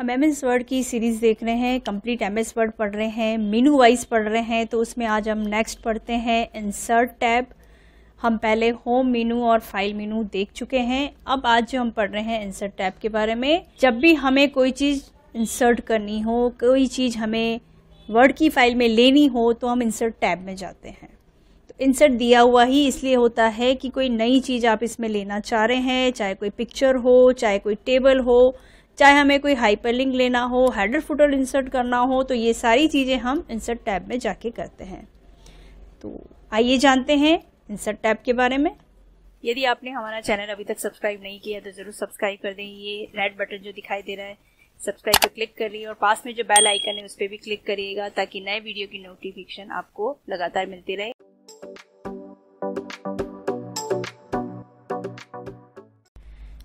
हम MS word की series देख रहे हैं, कंप्लीट एमएस वर्ड पढ़ रहे हैं, मेनू वाइज पढ़ रहे हैं। तो उसमें आज हम नेक्स्ट पढ़ते हैं इंसर्ट टैब। हम पहले होम मेनू और फाइल मेनू देख चुके हैं। अब आज जो हम पढ़ रहे हैं इंसर्ट टैब के बारे में। जब भी हमें कोई चीज़ इंसर्ट करनी हो, कोई चीज़ हमें वर्ड की फाइल में लेनी हो, तो हम इंसर्ट टैब में जाते हैं। तो इंसर्ट दिया हुआ ही इसलिए होता है कि कोई नई चीज़ आप इसमें लेना चाह रहे हैं, चाहे कोई पिक्चर हो, चाहे कोई टेबल हो, चाहे हमें कोई हाइपरलिंक लेना हो, हेडर फुटर इंसर्ट करना हो, तो ये सारी चीज़ें हम इंसर्ट टैब में जाके करते हैं। तो आइए जानते हैं इंसर्ट टैब के बारे में। यदि आपने हमारा चैनल अभी तक सब्सक्राइब नहीं किया तो जरूर सब्सक्राइब कर दें। ये रेड बटन जो दिखाई दे रहा है सब्सक्राइब पर क्लिक करिए और पास में जो बेल आइकन है उस पर भी क्लिक करिएगा ताकि नए वीडियो की नोटिफिकेशन आपको लगातार मिलती रहे।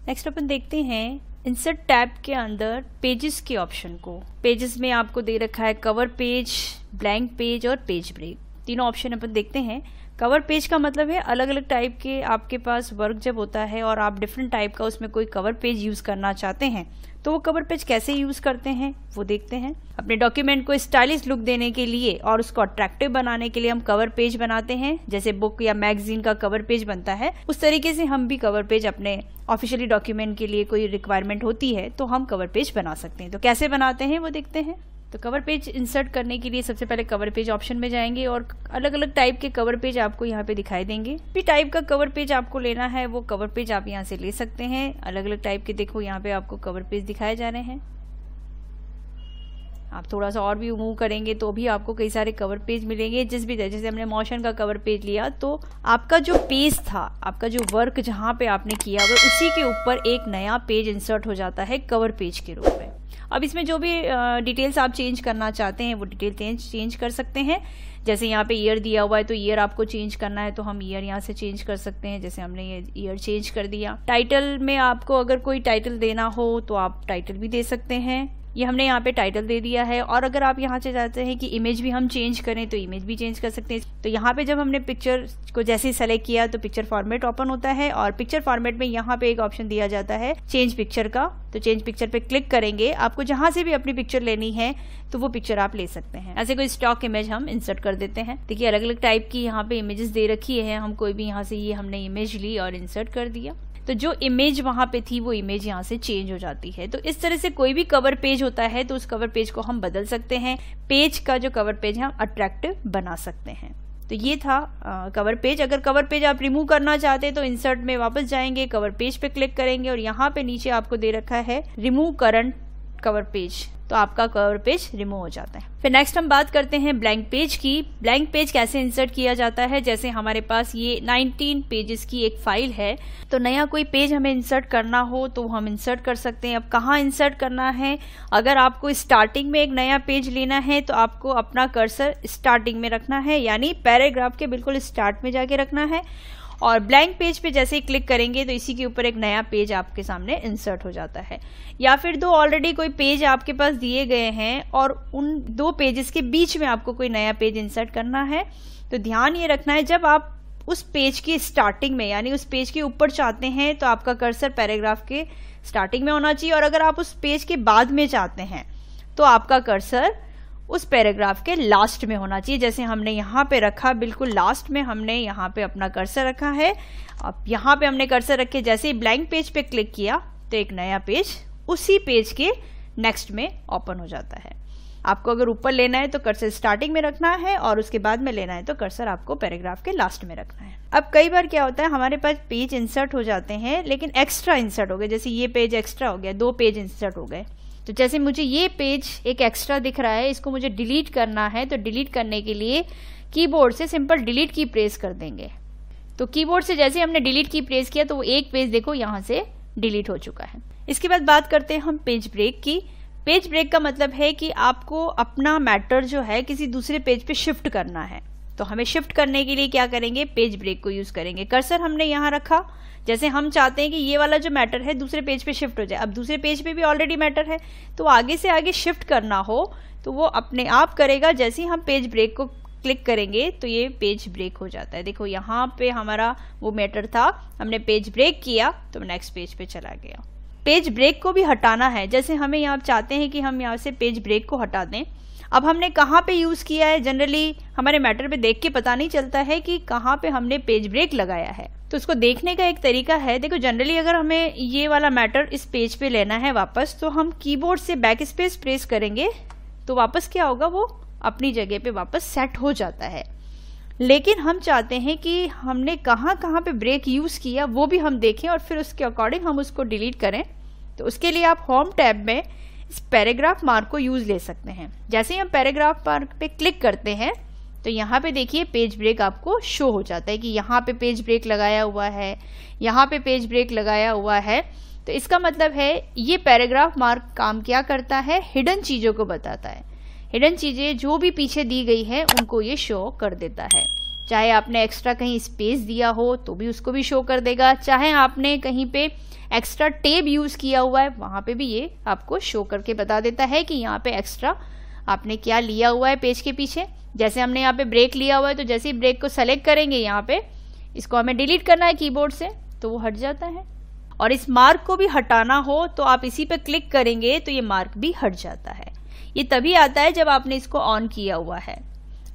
नेक्स्ट अपन देखते हैं इंसर्ट टैब के अंदर पेजेस के ऑप्शन को। पेजेस में आपको दे रखा है कवर पेज, ब्लैंक पेज और पेज ब्रेक। तीनों ऑप्शन अपन देखते हैं। कवर पेज का मतलब है अलग अलग टाइप के आपके पास वर्क जब होता है और आप डिफरेंट टाइप का उसमें कोई कवर पेज यूज करना चाहते हैं तो वो कवर पेज कैसे यूज करते हैं वो देखते हैं। अपने डॉक्यूमेंट को स्टाइलिश लुक देने के लिए और उसको अट्रैक्टिव बनाने के लिए हम कवर पेज बनाते हैं। जैसे बुक या मैगजीन का कवर पेज बनता है उस तरीके से हम भी कवर पेज अपने ऑफिशियली डॉक्यूमेंट के लिए कोई रिक्वायरमेंट होती है तो हम कवर पेज बना सकते हैं। तो कैसे बनाते हैं वो देखते हैं। तो कवर पेज इंसर्ट करने के लिए सबसे पहले कवर पेज ऑप्शन में जाएंगे और अलग अलग टाइप के कवर पेज आपको यहाँ पे दिखाई देंगे। भी टाइप का कवर पेज आपको लेना है वो कवर पेज आप यहाँ से ले सकते हैं। अलग अलग टाइप के देखो यहाँ पे आपको कवर पेज दिखाए जा रहे हैं। आप थोड़ा सा और भी मूव करेंगे तो भी आपको कई सारे कवर पेज मिलेंगे। जैसे हमने मोशन का कवर पेज लिया तो आपका जो पेज था, आपका जो वर्क जहाँ पे आपने किया हुआ उसी के ऊपर एक नया पेज इंसर्ट हो जाता है कवर पेज के रूप में। अब इसमें जो भी डिटेल्स आप चेंज करना चाहते हैं वो डिटेल चेंज कर सकते हैं। जैसे यहाँ पे ईयर दिया हुआ है तो ईयर आपको चेंज करना है तो हम ईयर यहाँ से चेंज कर सकते हैं। जैसे हमने ये ईयर चेंज कर दिया। टाइटल में आपको अगर कोई टाइटल देना हो तो आप टाइटल भी दे सकते हैं। ये हमने यहाँ पे टाइटल दे दिया है। और अगर आप यहाँ से चाहते हैं कि इमेज भी हम चेंज करें तो इमेज भी चेंज कर सकते हैं। तो यहाँ पे जब हमने पिक्चर को जैसे ही सेलेक्ट किया तो पिक्चर फॉर्मेट ओपन होता है और पिक्चर फॉर्मेट में यहाँ पे एक ऑप्शन दिया जाता है चेंज पिक्चर का। तो चेंज पिक्चर पे क्लिक करेंगे, आपको जहां से भी अपनी पिक्चर लेनी है तो वो पिक्चर आप ले सकते हैं। ऐसे कोई स्टॉक इमेज हम इंसर्ट कर देते हैं। देखिए अलग अलग टाइप की यहाँ पे इमेजेस दे रखी है। हम कोई भी यहाँ से ये हमने इमेज ली और इंसर्ट कर दिया तो जो इमेज वहां पे थी वो इमेज यहाँ से चेंज हो जाती है। तो इस तरह से कोई भी कवर पेज होता है तो उस कवर पेज को हम बदल सकते हैं। पेज का जो कवर पेज है हम अट्रैक्टिव बना सकते हैं। तो ये था कवर पेज। अगर कवर पेज आप रिमूव करना चाहते हैं तो इंसर्ट में वापस जाएंगे, कवर पेज पे क्लिक करेंगे और यहाँ पे नीचे आपको दे रखा है रिमूव करंट कवर पेज, तो आपका कवर पेज रिमूव हो जाता है। फिर नेक्स्ट हम बात करते हैं ब्लैंक पेज की। ब्लैंक पेज कैसे इंसर्ट किया जाता है। जैसे हमारे पास ये 19 पेजेस की एक फाइल है तो नया कोई पेज हमें इंसर्ट करना हो तो हम इंसर्ट कर सकते हैं। अब कहाँ इंसर्ट करना है, अगर आपको स्टार्टिंग में एक नया पेज लेना है तो आपको अपना कर्सर स्टार्टिंग में रखना है, यानी पैराग्राफ के बिल्कुल स्टार्ट में जाके रखना है। और ब्लैंक पेज पे जैसे ही क्लिक करेंगे तो इसी के ऊपर एक नया पेज आपके सामने इंसर्ट हो जाता है। या फिर दो ऑलरेडी कोई पेज आपके पास दिए गए हैं और उन दो पेजेस के बीच में आपको कोई नया पेज इंसर्ट करना है तो ध्यान ये रखना है जब आप उस पेज की स्टार्टिंग में यानी उस पेज के ऊपर चाहते हैं तो आपका कर्सर पैराग्राफ के स्टार्टिंग में होना चाहिए और अगर आप उस पेज के बाद में चाहते हैं तो आपका कर्सर उस पैराग्राफ के लास्ट में होना चाहिए। जैसे हमने यहाँ पे रखा, बिल्कुल लास्ट में हमने यहाँ पे अपना कर्सर रखा है। अब यहाँ पे हमने कर्सर रखे जैसे ही ब्लैंक पेज पे क्लिक किया तो एक नया पेज उसी पेज के नेक्स्ट में ओपन हो जाता है। आपको अगर ऊपर लेना है तो कर्सर स्टार्टिंग में रखना है और उसके बाद में लेना है तो कर्सर आपको पैराग्राफ के लास्ट में रखना है। अब कई बार क्या होता है हमारे पास पेज इंसर्ट हो जाते हैं लेकिन एक्स्ट्रा इंसर्ट हो गए। जैसे ये पेज एक्स्ट्रा हो गया, 2 पेज इंसर्ट हो गए। तो जैसे मुझे ये पेज एक एक्स्ट्रा दिख रहा है, इसको मुझे डिलीट करना है तो डिलीट करने के लिए कीबोर्ड से सिंपल डिलीट की प्रेस कर देंगे। तो कीबोर्ड से जैसे हमने डिलीट की प्रेस किया तो वो एक पेज देखो यहाँ से डिलीट हो चुका है। इसके बाद बात करते हैं हम पेज ब्रेक की। पेज ब्रेक का मतलब है कि आपको अपना मैटर जो है किसी दूसरे पेज पे शिफ्ट करना है। तो हमें शिफ्ट करने के लिए क्या करेंगे, पेज ब्रेक को यूज करेंगे। कर्सर हमने यहाँ रखा, जैसे हम चाहते हैं कि ये वाला जो मैटर है दूसरे पेज पे शिफ्ट हो जाए। अब दूसरे पेज पे भी ऑलरेडी मैटर है तो आगे से आगे शिफ्ट करना हो तो वो अपने आप करेगा। जैसे ही हम पेज ब्रेक को क्लिक करेंगे तो ये पेज ब्रेक हो जाता है। देखो यहाँ पे हमारा वो मैटर था, हमने पेज ब्रेक किया तो नेक्स्ट पेज पे चला गया। पेज ब्रेक को भी हटाना है। जैसे हमें यहाँ चाहते हैं कि हम यहाँ से पेज ब्रेक को हटा दें। अब हमने कहाँ पे यूज़ किया है, जनरली हमारे मैटर पे देख के पता नहीं चलता है कि कहाँ पे हमने पेज ब्रेक लगाया है। तो उसको देखने का एक तरीका है, देखो जनरली अगर हमें ये वाला मैटर इस पेज पे लेना है वापस, तो हम कीबोर्ड से बैक स्पेस प्रेस करेंगे तो वापस क्या होगा, वो अपनी जगह पे वापस सेट हो जाता है। लेकिन हम चाहते हैं कि हमने कहाँ कहाँ पे ब्रेक यूज़ किया वो भी हम देखें और फिर उसके अकॉर्डिंग हम उसको डिलीट करें। तो उसके लिए आप होम टैब में इस पैराग्राफ मार्क को यूज़ ले सकते हैं। जैसे ही हम पैराग्राफ मार्क पे क्लिक करते हैं तो यहाँ पे देखिए पेज ब्रेक आपको शो हो जाता है कि यहाँ पे पेज ब्रेक लगाया हुआ है, यहाँ पे पेज ब्रेक लगाया हुआ है। तो इसका मतलब है ये पैराग्राफ मार्क काम क्या करता है, हिडन चीज़ों को बताता है। हिडन चीज़ें जो भी पीछे दी गई है उनको ये शो कर देता है। चाहे आपने एक्स्ट्रा कहीं स्पेस दिया हो तो भी उसको भी शो कर देगा, चाहे आपने कहीं पे एक्स्ट्रा टेब यूज़ किया हुआ है वहाँ पे भी ये आपको शो करके बता देता है कि यहाँ पे एक्स्ट्रा आपने क्या लिया हुआ है पेज के पीछे। जैसे हमने यहाँ पे ब्रेक लिया हुआ है तो जैसे ही ब्रेक को सेलेक्ट करेंगे यहाँ पे, इसको हमें डिलीट करना है कीबोर्ड से तो वो हट जाता है। और इस मार्क को भी हटाना हो तो आप इसी पे क्लिक करेंगे तो ये मार्क भी हट जाता है। ये तभी आता है जब आपने इसको ऑन किया हुआ है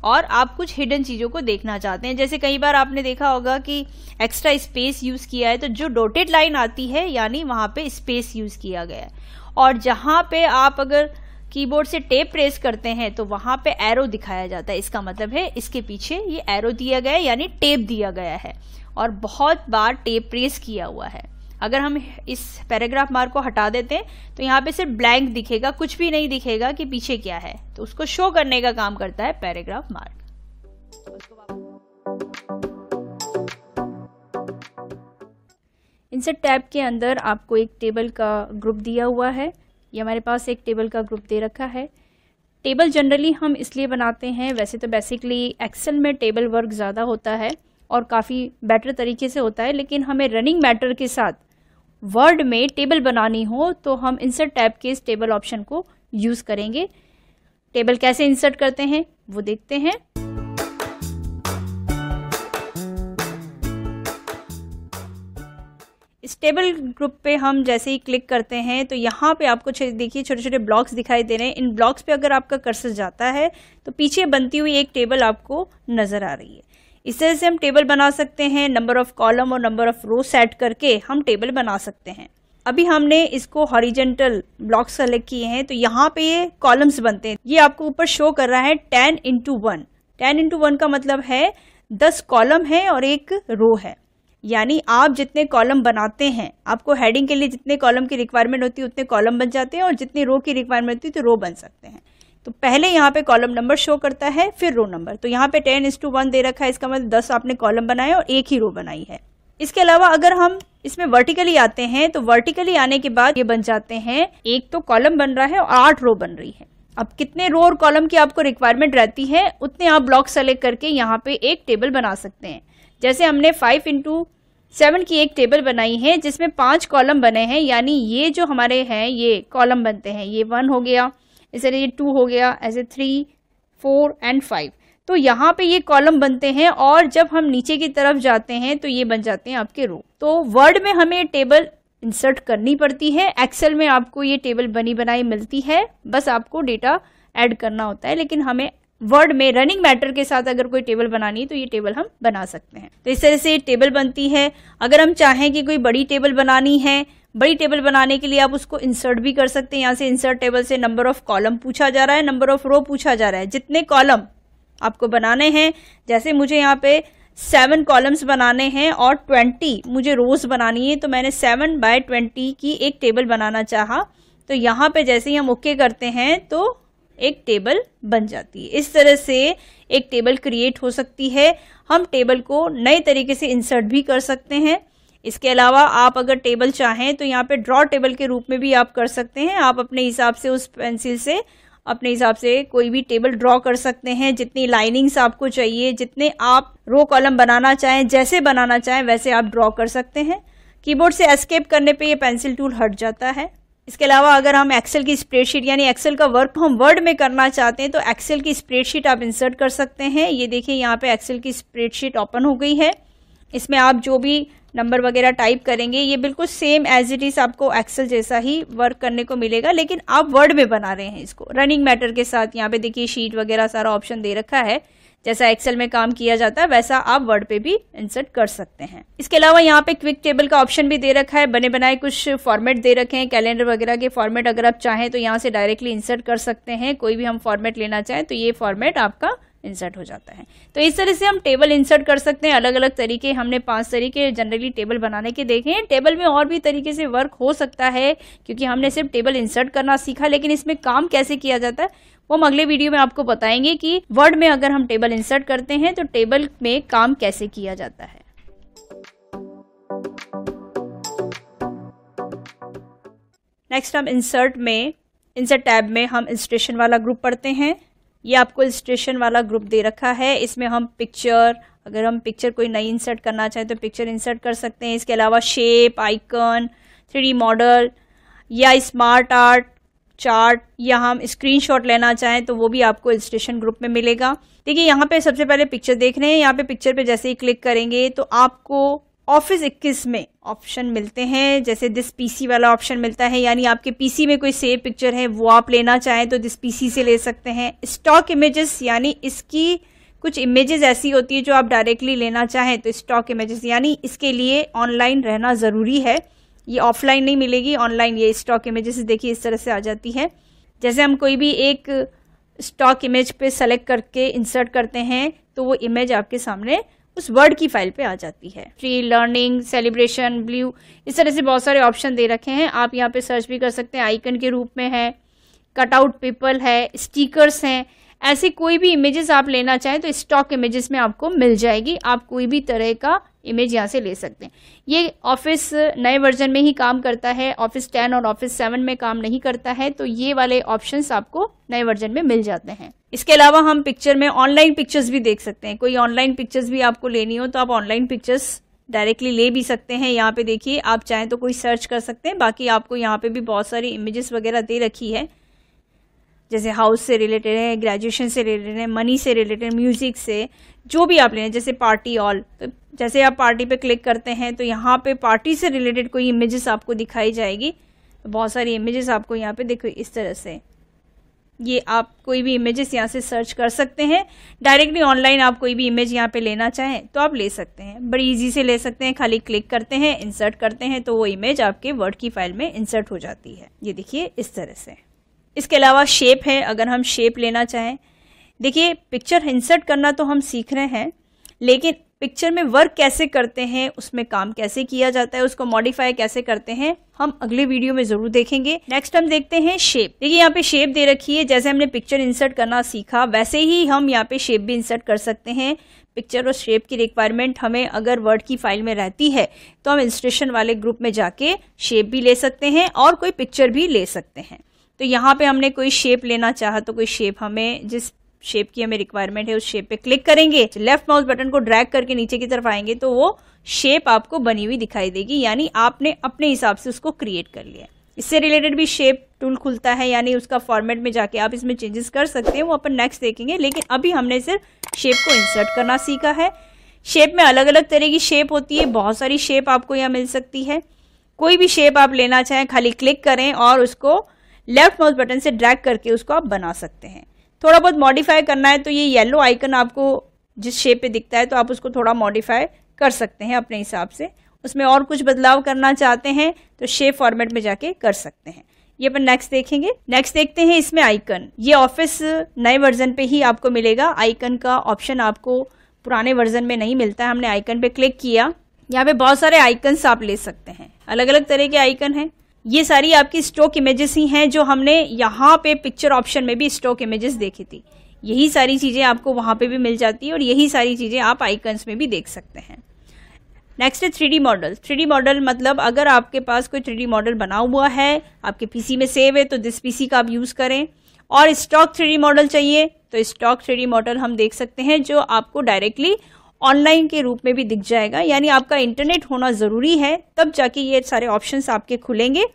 और आप कुछ हिडन चीज़ों को देखना चाहते हैं। जैसे कई बार आपने देखा होगा कि एक्स्ट्रा स्पेस यूज़ किया है तो जो डॉटेड लाइन आती है यानी वहाँ पे स्पेस यूज़ किया गया है। और जहाँ पे आप अगर कीबोर्ड से टेप प्रेस करते हैं तो वहाँ पे एरो दिखाया जाता है। इसका मतलब है इसके पीछे ये एरो दिया गया है यानी टेप दिया गया है और बहुत बार टेप प्रेस किया हुआ है। अगर हम इस पैराग्राफ मार्क को हटा देते हैं तो यहाँ पे सिर्फ ब्लैंक दिखेगा, कुछ भी नहीं दिखेगा कि पीछे क्या है। तो उसको शो करने का काम करता है पैराग्राफ मार्क। इंसर्ट टैब के अंदर आपको एक टेबल का ग्रुप दिया हुआ है। ये हमारे पास एक टेबल का ग्रुप दे रखा है। टेबल जनरली हम इसलिए बनाते हैं, वैसे तो बेसिकली एक्सेल में टेबल वर्क ज़्यादा होता है और काफ़ी बेटर तरीके से होता है, लेकिन हमें रनिंग मैटर के साथ वर्ड में टेबल बनानी हो तो हम इंसर्ट टैब के इस टेबल ऑप्शन को यूज़ करेंगे। टेबल कैसे इंसर्ट करते हैं वो देखते हैं। इस टेबल ग्रुप पे हम जैसे ही क्लिक करते हैं तो यहाँ पे आपको देखिए छोटे छोटे ब्लॉक्स दिखाई दे रहे हैं। इन ब्लॉक्स पे अगर आपका कर्सर जाता है तो पीछे बनती हुई एक टेबल आपको नज़र आ रही है। इस तरह से हम टेबल बना सकते हैं। नंबर ऑफ कॉलम और नंबर ऑफ रो सेट करके हम टेबल बना सकते हैं। अभी हमने इसको हॉरिजेंटल ब्लॉक सेलेक्ट किए हैं तो यहाँ पे ये कॉलम्स बनते हैं। ये आपको ऊपर शो कर रहा है 10x1। 10x1 का मतलब है 10 कॉलम है और एक रो है। यानी आप जितने कॉलम बनाते हैं, आपको हेडिंग के लिए जितने कॉलम की रिक्वायरमेंट होती है उतने कॉलम बन जाते हैं और जितनी रो की रिक्वायरमेंट होती है तो रो बन सकते हैं। तो पहले यहाँ पे कॉलम नंबर शो करता है फिर रो नंबर। तो यहाँ पे 10:1 दे रखा है, इसका मतलब 10 आपने कॉलम बनाए और एक ही रो बनाई है। इसके अलावा अगर हम इसमें वर्टिकली आते हैं तो वर्टिकली आने के बाद ये बन जाते हैं, एक तो कॉलम बन रहा है और 8 रो बन रही है। अब कितने रो और कॉलम की आपको रिक्वायरमेंट रहती है उतने आप ब्लॉक सेलेक्ट करके यहाँ पे एक टेबल बना सकते हैं। जैसे हमने 5x7 की एक टेबल बनाई है जिसमें 5 कॉलम बने हैं, यानी ये जो हमारे हैं ये कॉलम बनते हैं। ये 1 हो गया, ऐसे ये 2 हो गया, ऐसे 3, 4 एंड 5। तो यहाँ पे ये कॉलम बनते हैं और जब हम नीचे की तरफ जाते हैं तो ये बन जाते हैं आपके रो। तो वर्ड में हमें टेबल इंसर्ट करनी पड़ती है, एक्सेल में आपको ये टेबल बनी बनाई मिलती है, बस आपको डेटा ऐड करना होता है। लेकिन हमें वर्ड में रनिंग मैटर के साथ अगर कोई टेबल बनानी है तो ये टेबल हम बना सकते हैं। तो इस तरह से टेबल बनती है। अगर हम चाहें कि कोई बड़ी टेबल बनानी है, बड़ी टेबल बनाने के लिए आप उसको इंसर्ट भी कर सकते हैं। यहाँ से इंसर्ट टेबल से नंबर ऑफ कॉलम पूछा जा रहा है, नंबर ऑफ रो पूछा जा रहा है, जितने कॉलम आपको बनाने हैं। जैसे मुझे यहाँ पे 7 कॉलम्स बनाने हैं और 20 मुझे रोज बनानी है, तो मैंने 7/20 की एक टेबल बनाना चाहा। तो यहाँ पे जैसे ही हम ओके करते हैं तो एक टेबल बन जाती है। इस तरह से एक टेबल क्रिएट हो सकती है। हम टेबल को नए तरीके से इंसर्ट भी कर सकते हैं। इसके अलावा आप अगर टेबल चाहें तो यहाँ पे ड्रॉ टेबल के रूप में भी आप कर सकते हैं। आप अपने हिसाब से उस पेंसिल से अपने हिसाब से कोई भी टेबल ड्रॉ कर सकते हैं। जितनी लाइनिंग्स आपको चाहिए, जितने आप रो कॉलम बनाना चाहें, जैसे बनाना चाहें वैसे आप ड्रॉ कर सकते हैं। कीबोर्ड से एस्केप करने पे ये पेंसिल टूल हट जाता है। इसके अलावा अगर हम एक्सेल की स्प्रेडशीट यानी एक्सेल का वर्क हम वर्ड में करना चाहते हैं तो एक्सेल की स्प्रेडशीट आप इंसर्ट कर सकते हैं। ये देखिए यहाँ पे एक्सेल की स्प्रेडशीट ओपन हो गई है। इसमें आप जो भी नंबर वगैरह टाइप करेंगे, ये बिल्कुल सेम एज इट इज आपको एक्सेल जैसा ही वर्क करने को मिलेगा, लेकिन आप वर्ड में बना रहे हैं इसको रनिंग मैटर के साथ। यहाँ पे देखिए शीट वगैरह सारा ऑप्शन दे रखा है, जैसा एक्सेल में काम किया जाता है वैसा आप वर्ड पे भी इंसर्ट कर सकते हैं। इसके अलावा यहाँ पे क्विक टेबल का ऑप्शन भी दे रखा है, बने बनाए कुछ फॉर्मेट दे रखे हैं, कैलेंडर वगैरह के फॉर्मेट अगर आप चाहें तो यहाँ से डायरेक्टली इंसर्ट कर सकते हैं। कोई भी हम फॉर्मेट लेना चाहें तो ये फॉर्मेट आपका इंसर्ट हो जाता है। तो इस तरह से हम टेबल इंसर्ट कर सकते हैं। अलग अलग तरीके, हमने 5 तरीके जनरली टेबल बनाने के देखे हैं। टेबल में और भी तरीके से वर्क हो सकता है, क्योंकि हमने सिर्फ टेबल इंसर्ट करना सीखा, लेकिन इसमें काम कैसे किया जाता है वो हम अगले वीडियो में आपको बताएंगे कि वर्ड में अगर हम टेबल इंसर्ट करते हैं तो टेबल में काम कैसे किया जाता है। नेक्स्ट हम इंसर्ट टैब में हम इलस्ट्रेशन वाला ग्रुप पढ़ते हैं। ये आपको इलस्ट्रेशन वाला ग्रुप दे रखा है, इसमें हम पिक्चर, अगर हम पिक्चर कोई नई इंसर्ट करना चाहें तो पिक्चर इंसर्ट कर सकते हैं। इसके अलावा शेप, आइकन, 3D मॉडल या स्मार्ट आर्ट, चार्ट, या हम स्क्रीनशॉट लेना चाहें तो वो भी आपको इलस्ट्रेशन ग्रुप में मिलेगा। देखिए यहाँ पे सबसे पहले पिक्चर देख रहे हैं, यहाँ पे पिक्चर पे जैसे ही क्लिक करेंगे तो आपको ऑफिस 21 में ऑप्शन मिलते हैं, जैसे दिस पीसी वाला ऑप्शन मिलता है, यानी आपके पीसी में कोई सेव पिक्चर है वो आप लेना चाहें तो दिस पीसी से ले सकते हैं। स्टॉक इमेजेस, यानी इसकी कुछ इमेजेस ऐसी होती है जो आप डायरेक्टली लेना चाहें तो स्टॉक इमेजेस, यानी इसके लिए ऑनलाइन रहना ज़रूरी है, ये ऑफलाइन नहीं मिलेगी, ऑनलाइन ये स्टॉक इमेजेस देखिए इस तरह से आ जाती है। जैसे हम कोई भी एक स्टॉक इमेज पे सेलेक्ट करके इंसर्ट करते हैं तो वो इमेज आपके सामने उस वर्ड की फाइल पे आ जाती है। फ्री, लर्निंग, सेलिब्रेशन, ब्लू, इस तरह से बहुत सारे ऑप्शन दे रखे हैं। आप यहाँ पे सर्च भी कर सकते हैं, आइकन के रूप में है, कटआउट पीपल है, स्टिकर्स हैं, ऐसे कोई भी इमेजेस आप लेना चाहें तो स्टॉक इमेजेस में आपको मिल जाएगी। आप कोई भी तरह का इमेज यहाँ से ले सकते हैं। ये ऑफिस नए वर्जन में ही काम करता है, ऑफिस 10 और ऑफिस 7 में काम नहीं करता है, तो ये वाले ऑप्शंस आपको नए वर्जन में मिल जाते हैं। इसके अलावा हम पिक्चर में ऑनलाइन पिक्चर्स भी देख सकते हैं। कोई ऑनलाइन पिक्चर्स भी आपको लेनी हो तो आप ऑनलाइन पिक्चर्स डायरेक्टली ले भी सकते हैं। यहाँ पे देखिए आप चाहें तो कोई सर्च कर सकते हैं, बाकी आपको यहाँ पे भी बहुत सारी इमेजेस वगैरह दे रखी है, जैसे हाउस से रिलेटेड है, ग्रेजुएशन से रिलेटेड है, मनी से रिलेटेड, म्यूजिक से, जो भी आप लें, जैसे पार्टी ऑल, तो जैसे आप पार्टी पे क्लिक करते हैं तो यहाँ पे पार्टी से रिलेटेड कोई इमेजेस आपको दिखाई जाएगी। तो बहुत सारी इमेजेस आपको यहाँ पे देखो इस तरह से, ये आप कोई भी इमेजेस यहाँ से सर्च कर सकते हैं। डायरेक्टली ऑनलाइन आप कोई भी इमेज यहाँ पे लेना चाहें तो आप ले सकते हैं, बड़ी इजी से ले सकते हैं। खाली क्लिक करते हैं, इंसर्ट करते हैं तो वो इमेज आपके वर्ड की फाइल में इंसर्ट हो जाती है। ये देखिए इस तरह से। इसके अलावा शेप है, अगर हम शेप लेना चाहें, देखिए पिक्चर इंसर्ट करना तो हम सीख रहे हैं, लेकिन पिक्चर में वर्क कैसे करते हैं, उसमें काम कैसे किया जाता है, उसको मॉडिफाई कैसे करते हैं, हम अगले वीडियो में जरूर देखेंगे। नेक्स्ट हम देखते हैं शेप। देखिए यहाँ पे शेप दे रखी है, जैसे हमने पिक्चर इंसर्ट करना सीखा वैसे ही हम यहाँ पे शेप भी इंसर्ट कर सकते हैं। पिक्चर और शेप की रिक्वायरमेंट हमें अगर वर्ड की फाइल में रहती है तो हम इलस्ट्रेशन वाले ग्रुप में जाके शेप भी ले सकते हैं और कोई पिक्चर भी ले सकते हैं। तो यहाँ पे हमने कोई शेप लेना चाहा तो कोई शेप, हमें जिस शेप की हमें रिक्वायरमेंट है उस शेप पे क्लिक करेंगे, लेफ्ट माउस बटन को ड्रैग करके नीचे की तरफ आएंगे तो वो शेप आपको बनी हुई दिखाई देगी, यानी आपने अपने हिसाब से उसको क्रिएट कर लिया। इससे रिलेटेड भी शेप टूल खुलता है, यानी उसका फॉर्मेट में जाके आप इसमें चेंजेस कर सकते हैं, वो अपन नेक्स्ट देखेंगे। लेकिन अभी हमने सिर्फ शेप को इंसर्ट करना सीखा है। शेप में अलग अलग तरह की शेप होती है, बहुत सारी शेप आपको यहाँ मिल सकती है। कोई भी शेप आप लेना चाहें खाली क्लिक करें और उसको लेफ्ट माउस बटन से ड्रैग करके उसको आप बना सकते हैं। थोड़ा बहुत मॉडिफाई करना है तो ये येलो आइकन आपको जिस शेप पे दिखता है तो आप उसको थोड़ा मॉडिफाई कर सकते हैं अपने हिसाब से। उसमें और कुछ बदलाव करना चाहते हैं तो शेप फॉर्मेट में जाके कर सकते हैं। ये अपन नेक्स्ट देखेंगे। नेक्स्ट देखते हैं इसमें आइकन। ये ऑफिस नए वर्जन पे ही आपको मिलेगा। आइकन का ऑप्शन आपको पुराने वर्जन में नहीं मिलता है। हमने आइकन पे क्लिक किया, यहाँ पे बहुत सारे आइकन्स आप ले सकते हैं, अलग अलग तरह के आइकन हैं। ये सारी आपकी स्टॉक इमेजेस ही हैं जो हमने यहाँ पे पिक्चर ऑप्शन में भी स्टॉक इमेजेस देखी थी। यही सारी चीजें आपको वहां पे भी मिल जाती है और यही सारी चीजें आप आइकन्स में भी देख सकते हैं। नेक्स्ट है 3D मॉडल। 3D मॉडल मतलब अगर आपके पास कोई 3D मॉडल बना हुआ है, आपके पीसी में सेव है तो दिस पीसी का आप यूज करें। और स्टॉक 3D मॉडल चाहिए तो स्टॉक 3D मॉडल हम देख सकते हैं जो आपको डायरेक्टली ऑनलाइन के रूप में भी दिख जाएगा, यानी आपका इंटरनेट होना जरूरी है तब जाके ये सारे ऑप्शंस आपके खुलेंगे,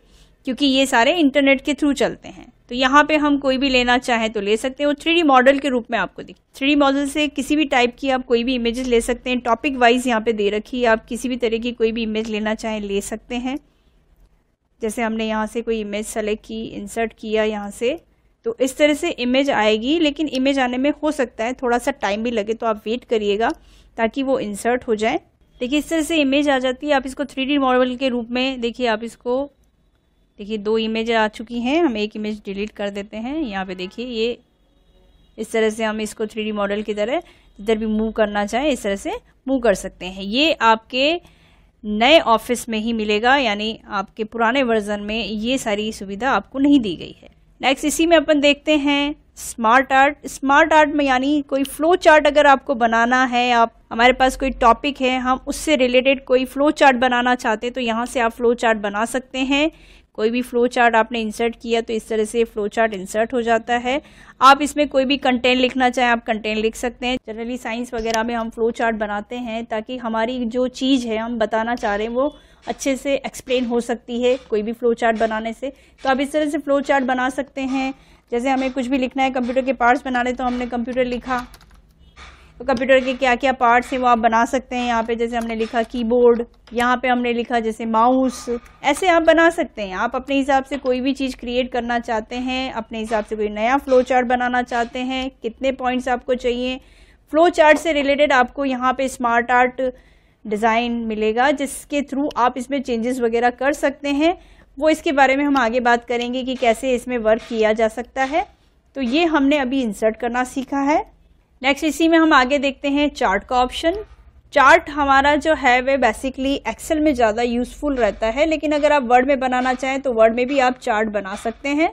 क्योंकि ये सारे इंटरनेट के थ्रू चलते हैं। तो यहाँ पे हम कोई भी लेना चाहें तो ले सकते हैं। वो 3D मॉडल के रूप में आपको दिख, 3D मॉडल से किसी भी टाइप की आप कोई भी इमेजेस ले सकते हैं। टॉपिक वाइज यहाँ पे दे रखी है, आप किसी भी तरह की कोई भी इमेज लेना चाहें ले सकते हैं। जैसे हमने यहाँ से कोई इमेज सेलेक्ट की, इंसर्ट किया यहाँ से, तो इस तरह से इमेज आएगी। लेकिन इमेज आने में हो सकता है थोड़ा सा टाइम भी लगे, तो आप वेट करिएगा ताकि वो इंसर्ट हो जाए। देखिए इस तरह से इमेज आ जाती है। आप इसको 3D मॉडल के रूप में देखिए, आप इसको देखिए 2 इमेज आ चुकी हैं। हम एक इमेज डिलीट कर देते हैं। यहाँ पे देखिए ये इस तरह से हम इसको 3D मॉडल की तरह जिधर भी मूव करना चाहें इस तरह से मूव कर सकते हैं। ये आपके नए ऑफिस में ही मिलेगा, यानी आपके पुराने वर्जन में ये सारी सुविधा आपको नहीं दी गई है। नेक्स्ट इसी में अपन देखते हैं स्मार्ट आर्ट। स्मार्ट आर्ट में यानी कोई फ्लो चार्ट अगर आपको बनाना है, आप हमारे पास कोई टॉपिक है, हम उससे रिलेटेड कोई फ्लो चार्ट बनाना चाहते हैं तो यहाँ से आप फ्लो चार्ट बना सकते हैं। कोई भी फ्लो चार्ट आपने इंसर्ट किया तो इस तरह से फ्लो चार्ट इंसर्ट हो जाता है। आप इसमें कोई भी कंटेंट लिखना चाहें आप कंटेंट लिख सकते हैं। जनरली साइंस वगैरह में हम फ्लो चार्ट बनाते हैं ताकि हमारी जो चीज़ है हम बताना चाह रहे हैं वो अच्छे से एक्सप्लेन हो सकती है कोई भी फ्लो चार्ट बनाने से। तो आप इस तरह से फ्लो चार्ट बना सकते हैं। जैसे हमें कुछ भी लिखना है, कंप्यूटर के पार्ट्स बनाने, तो हमने कंप्यूटर लिखा तो कंप्यूटर के क्या क्या पार्ट्स हैं वो आप बना सकते हैं। यहाँ पे जैसे हमने लिखा कीबोर्ड, यहाँ पे हमने लिखा जैसे माउस, ऐसे आप बना सकते हैं। आप अपने हिसाब से कोई भी चीज़ क्रिएट करना चाहते हैं, अपने हिसाब से कोई नया फ्लो चार्ट बनाना चाहते हैं, कितने पॉइंट्स आपको चाहिए, फ्लो चार्ट से रिलेटेड आपको यहाँ पे स्मार्ट आर्ट डिज़ाइन मिलेगा जिसके थ्रू आप इसमें चेंजेस वगैरह कर सकते हैं। वो इसके बारे में हम आगे बात करेंगे कि कैसे इसमें वर्क किया जा सकता है। तो ये हमने अभी इंसर्ट करना सीखा है। नेक्स्ट इसी में हम आगे देखते हैं चार्ट का ऑप्शन। चार्ट हमारा जो है वह बेसिकली एक्सेल में ज़्यादा यूज़फुल रहता है, लेकिन अगर आप वर्ड में बनाना चाहें तो वर्ड में भी आप चार्ट बना सकते हैं।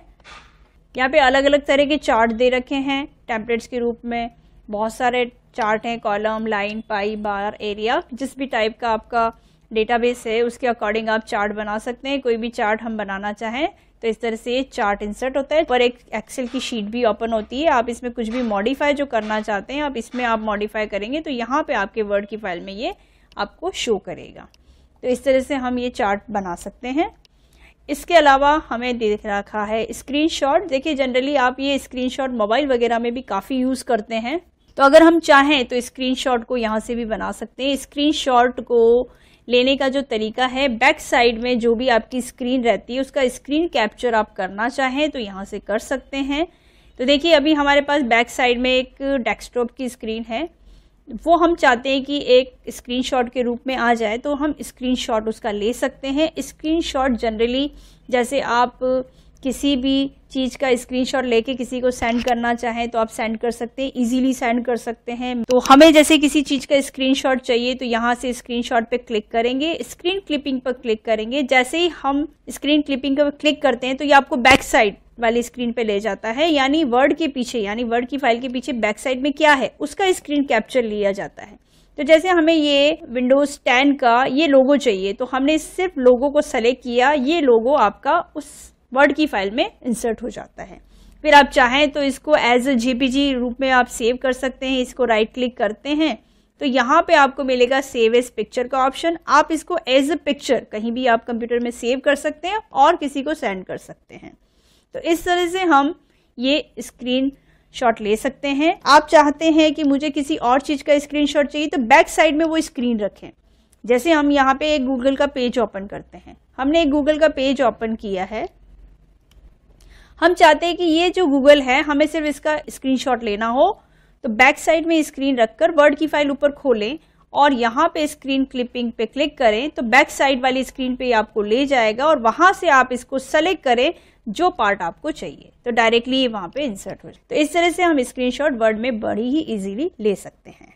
यहाँ पे अलग अलग तरह के चार्ट दे रखे हैं टेम्पलेट्स के रूप में। बहुत सारे चार्ट हैं, कॉलम, लाइन, पाई, बार, एरिया, जिस भी टाइप का आपका डेटाबेस है उसके अकॉर्डिंग आप चार्ट बना सकते हैं। कोई भी चार्ट हम बनाना चाहें तो इस तरह से चार्ट इंसर्ट होता है। पर एक एक्सेल की शीट भी ओपन होती है। आप इसमें कुछ भी मॉडिफाई जो करना चाहते हैं आप इसमें आप मॉडिफाई करेंगे तो यहाँ पे आपके वर्ड की फाइल में ये आपको शो करेगा। तो इस तरह से हम ये चार्ट बना सकते हैं। इसके अलावा हमें देख रखा है स्क्रीनशॉट। देखिए जनरली आप ये स्क्रीनशॉट मोबाइल वगैरह में भी काफ़ी यूज़ करते हैं, तो अगर हम चाहें तो स्क्रीनशॉट को यहाँ से भी बना सकते हैं। स्क्रीनशॉट को लेने का जो तरीका है, बैक साइड में जो भी आपकी स्क्रीन रहती है उसका स्क्रीन कैप्चर आप करना चाहें तो यहाँ से कर सकते हैं। तो देखिए अभी हमारे पास बैक साइड में एक डेस्कटॉप की स्क्रीन है, वो हम चाहते हैं कि एक स्क्रीनशॉट के रूप में आ जाए तो हम स्क्रीनशॉट उसका ले सकते हैं। स्क्रीनशॉट जनरली जैसे आप किसी भी चीज़ का स्क्रीनशॉट लेके किसी को सेंड करना चाहें तो आप सेंड कर सकते हैं, इजीली सेंड कर सकते हैं। तो हमें जैसे किसी चीज़ का स्क्रीनशॉट चाहिए तो यहाँ से स्क्रीनशॉट पे क्लिक करेंगे, स्क्रीन क्लिपिंग पर क्लिक करेंगे। जैसे ही हम स्क्रीन क्लिपिंग पर क्लिक करते हैं तो ये आपको बैक साइड वाली स्क्रीन पे ले जाता है, यानी वर्ड के पीछे, यानी वर्ड की फाइल के पीछे बैक साइड में क्या है उसका स्क्रीन कैप्चर लिया जाता है। तो जैसे हमें ये विंडोज 10 का ये लोगो चाहिए तो हमने सिर्फ लोगो को सेलेक्ट किया, ये लोगो आपका उस वर्ड की फाइल में इंसर्ट हो जाता है। फिर आप चाहें तो इसको एज अ जेपीजी रूप में आप सेव कर सकते हैं। इसको राइट क्लिक करते हैं तो यहाँ पे आपको मिलेगा सेव एज पिक्चर का ऑप्शन। आप इसको एज अ पिक्चर कहीं भी आप कंप्यूटर में सेव कर सकते हैं और किसी को सेंड कर सकते हैं। तो इस तरह से हम ये स्क्रीन शॉट ले सकते हैं। आप चाहते हैं कि मुझे किसी और चीज़ का स्क्रीन शॉट चाहिए तो बैक साइड में वो स्क्रीन रखें। जैसे हम यहाँ पे एक गूगल का पेज ओपन करते हैं, हमने एक गूगल का पेज ओपन किया है, हम चाहते हैं कि ये जो गूगल है हमें सिर्फ इसका स्क्रीनशॉट लेना हो तो बैक साइड में स्क्रीन रखकर वर्ड की फाइल ऊपर खोलें और यहाँ पे स्क्रीन क्लिपिंग पे क्लिक करें तो बैक साइड वाली स्क्रीन पे आपको ले जाएगा और वहां से आप इसको सेलेक्ट करें जो पार्ट आपको चाहिए तो डायरेक्टली वहां पे इंसर्ट हो जाए। तो इस तरह से हम स्क्रीनशॉट वर्ड में बड़ी ही इजीली ले सकते हैं।